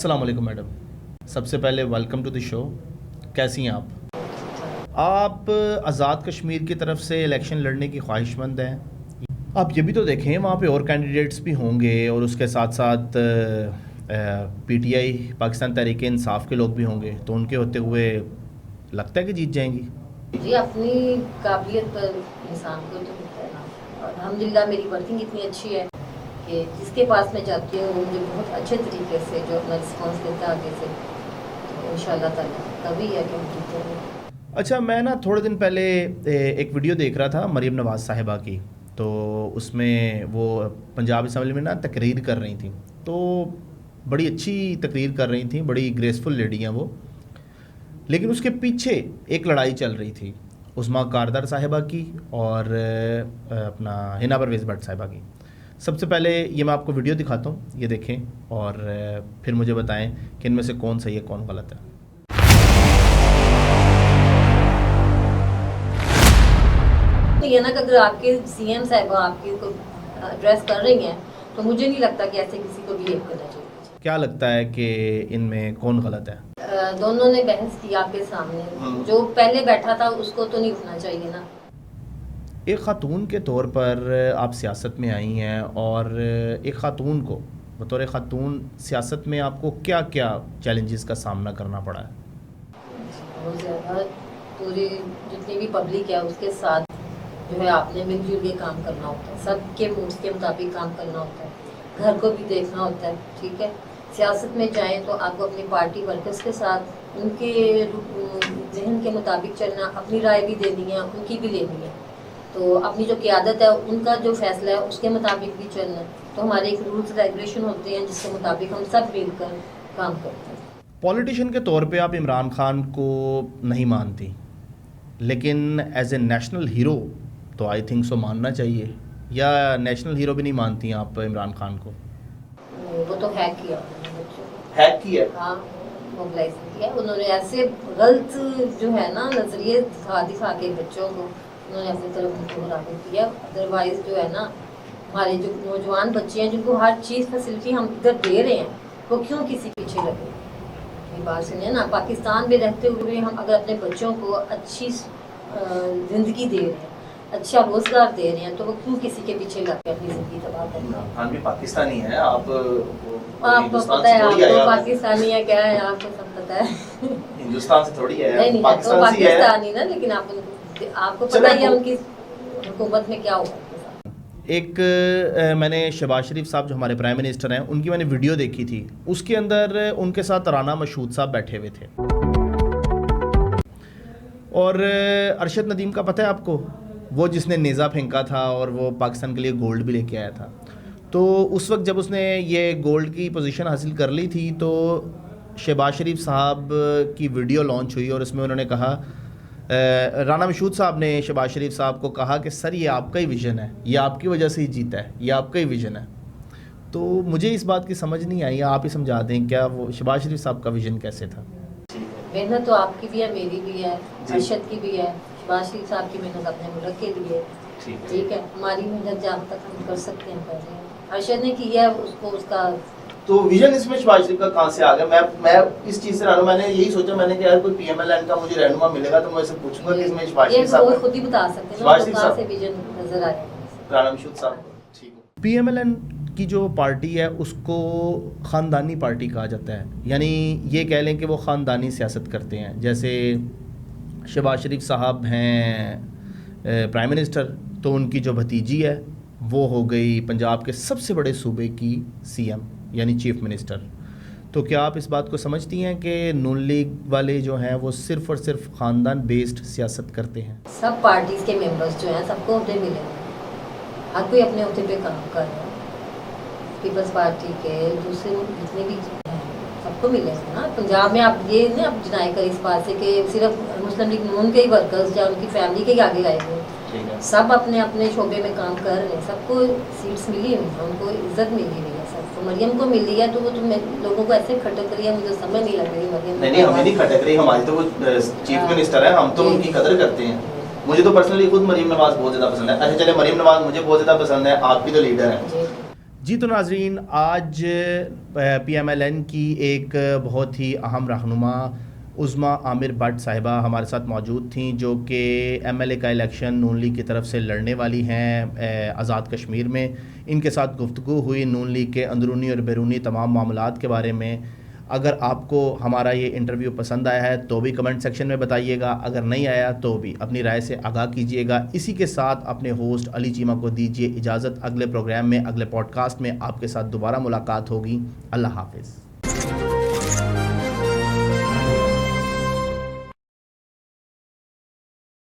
अस्सलाम वालेकुम मैडम, सबसे पहले वेलकम टू द शो। कैसी हैं आप आज़ाद कश्मीर की तरफ से इलेक्शन लड़ने की ख्वाहिशमंद हैं। आप ये भी तो देखें वहाँ पे और कैंडिडेट्स भी होंगे और उसके साथ साथ पीटीआई पाकिस्तान तहरीक इंसाफ के लोग भी होंगे, तो उनके होते हुए लगता है कि जीत जाएंगी? जी, अपनी काबिलियत पर इंसान को तो होता है ना। और अल्हम्दुलिल्लाह मेरी वर्किंग इतनी अच्छी है कि जिसके पास मैं जाती हूँ वो मुझे बहुत अच्छे तरीके से जो अपना रिस्पॉन्स देता है आगे से, तो इंशाल्लाह ताला तभी है कि हम जीतेंगे। अच्छा, मैं ना थोड़े दिन पहले एक वीडियो देख रहा था मरीम नवाज़ साहिबा की, तो उसमें वो पंजाब असम्बली में ना तकरीर कर रही थी, तो बड़ी अच्छी तकरीर कर रही थी, बड़ी ग्रेसफुल लेडी हैं वो। लेकिन उसके पीछे एक लड़ाई चल रही थी उस्मा कारदार साहिबा की और अपना हिना परवेज़ भट्ट साहिबा की। सबसे पहले ये मैं आपको वीडियो दिखाता हूँ, ये देखें और फिर मुझे बताएं कि इनमें से कौन सही है कौन गलत है। ये ना कि अगर आपके सीएम साहिबा आपके को एड्रेस कर रही हैं तो मुझे नहीं लगता कि ऐसे किसी को बिहेव करना चाहिए। क्या लगता है कि इनमें कौन गलत है? दोनों ने बहस की आपके सामने, जो पहले बैठा था उसको तो नहीं उठना चाहिए ना। एक ख़ातून के तौर पर आप सियासत में आई हैं और एक ख़ातून को बतौर ख़ातून सियासत में आपको क्या क्या चैलेंजेस का सामना करना पड़ा है? बहुत ज़्यादा, पूरी जितनी भी पब्लिक है उसके साथ जो है आपने मिलजुल के काम करना होता है, सबके मूड्स के मुताबिक काम करना होता है, घर को भी देखना होता है। ठीक है, सियासत में जाएं तो आपको अपनी पार्टी वर्कर्स के साथ उनके जहन के मुताबिक चलना, अपनी राय भी देनी है, उनकी भी लेनी है। तो अपनी जो क़यादत है उनका जो फैसला है उसके मुताबिक भी चलना है। तो हमारे एक रूल्स रेगुलेशन होते हैं जिसके मुताबिक हम सब मिलकर काम करते हैं। पॉलिटिशियन के तौर पे आप इमरान खान को नहीं मानती, लेकिन एज ए नेशनल हीरो तो आई थिंक सो मानना चाहिए, या नेशनल हीरो भी नहीं मानती आप इमरान खान को? वो तो हैक किया, हैक किया, हाँ, मोबिलाइज किया उन्होंने। ऐसे गलत जो है ना नजरिए दिखा के बच्चों को उन्होंने अपनी तरफ मुतवज्जह किया। अदरवाइज जो है ना हमारे जो नौजवान बच्चे हैं जिनको हर चीज़ फैसिलिटी हम इधर दे रहे हैं, वो क्यों किसी पीछे लगे? ये बात सुनिए ना, पाकिस्तान में रहते हुए हम अगर अपने बच्चों को अच्छी ज़िंदगी दे रहे हैं, अच्छा रोजगार दे रहे हैं, तो वो क्यों किसी के पीछे लग के अपनी जिंदगी तबाह करें? खान भी पाकिस्तानी है, आपको पता है, आपको पाकिस्तानी है क्या है, आपको सब पता है। हिंदुस्तान से थोड़ी है, नहीं तो पाकिस्तानी ना, लेकिन आपको पता ही है उनकी हुकूमत में क्या हुआ। एक मैंने शहबाज शरीफ साहब जो हमारे प्राइम मिनिस्टर हैं उनकी मैंने वीडियो देखी थी, उसके अंदर उनके साथ राना मशहूद साहब बैठे हुए थे और अरशद नदीम का पता है आपको, वो जिसने नेज़ा फेंका था और वो पाकिस्तान के लिए गोल्ड भी लेके आया था। तो उस वक्त जब उसने ये गोल्ड की पोजीशन हासिल कर ली थी तो शहबाज शरीफ साहब की वीडियो लॉन्च हुई और उसमें उन्होंने कहा, राना मशहूद साहब ने शहबाज शरीफ साहब को कहा कि सर ये आपका ही विज़न है, ये आपकी वजह से ही जीता है, ये आपका ही विज़न है। तो मुझे इस बात की समझ नहीं आई, आप ही समझा दें क्या वो शहबाज शरीफ साहब का विज़न कैसे था? मेहनत तो आपकी भी है, मेरी भी है, अरशद की भी है, शहबाज शरीफ साहब की मेहनत अपने मुल्क के लिए, ठीक है, हमारी मेहनत जहाँ तक हम कर सकते हैं कर रहे हैं। अरशद ने किया है, उसको उसका तो विजन इसमें शहबाज शरीफ का कहाँ से आ गया? मैं इस चीज़ से रहा, मैंने यही सोचा, मैंने कि यार कोई पीएमएलएन का मुझे रहनुमा मिलेगा तो मैं इसे पूछूंगा कि इसमें शहबाज शरीफ साहब, ये खुद ही बता सकते हैं ना कहाँ से विजन नजर आया राना मशहूद साहब। ठीक है, पीएमएलएन की जो पार्टी है उसको ख़ानदानी पार्टी कहा जाता है, यानी ये कह लें कि वो ख़ानदानी सियासत करते हैं। जैसे शहबाज शरीफ साहब हैं प्राइम मिनिस्टर, तो उनकी जो भतीजी है वो हो गई पंजाब के सबसे बड़े सूबे की सीएम यानी चीफ मिनिस्टर। तो क्या आप इस बात को समझती हैं कि नून लीग वाले जो हैं वो सिर्फ़ और सिर्फ ख़ानदान बेस्ड सियासत करते हैं? सब पार्टीज़ के मेंबर्स जो हैं सबको अहदे मिले हैं, हर कोई अपने अहदे पे काम कर रहा है। पीपल्स पार्टी के दूसरे जितने भी हैं सबको मिले हैं ना। पंजाब में आप ये नहीं आप जनाई कर इस बात से कि सिर्फ मुस्लिम लीग नून के ही वर्कर्स या उनकी फैमिली के ही आगे आए हुए, सब अपने अपने शोबे में काम कर रहे हैं, सबको सीट्स मिली हुई हैं, उनको इज्जत मिली हुई है, सबको। मरियम को मिली है तो वो तो लोगों को ऐसे खटक रही है, मुझे समझ नहीं लग रही मरियम। नहीं हमें नहीं खटक रही, हमारी तो वो चीफ मिनिस्टर है, हम तो उनकी कदर करते हैं। मुझे तो पर्सनली खुद मरीम नवाज़ बहुत ज़्यादा पसंद है। अच्छा चले, मरीम नवाज़ मुझे बहुत ज़्यादा पसंद है, आपकी तो लीडर है। جی تو ناظرین، آج پی ایم ایل این کی ایک بہت ہی اہم رہنما عظمیٰ عامر بٹ صاحبہ ہمارے ساتھ موجود تھیں، جو کہ ایم ایل اے کا الیکشن نون لیگ کی طرف سے لڑنے والی ہیں آزاد کشمیر میں۔ ان کے ساتھ گفتگو ہوئی نون لیگ کے اندرونی اور بیرونی تمام معاملات کے بارے میں۔ اگر آپ کو ہمارا یہ انٹرویو پسند آیا ہے تو بھی کمنٹ سیکشن میں بتائیے گا، اگر نہیں آیا تو بھی اپنی رائے سے آگاہ کیجیے گا۔ اسی کے ساتھ اپنے ہوسٹ علی چیمہ کو دیجیے اجازت، اگلے پروگرام میں اگلے پوڈ کاسٹ میں آپ کے ساتھ دوبارہ ملاقات ہوگی۔ اللہ حافظ۔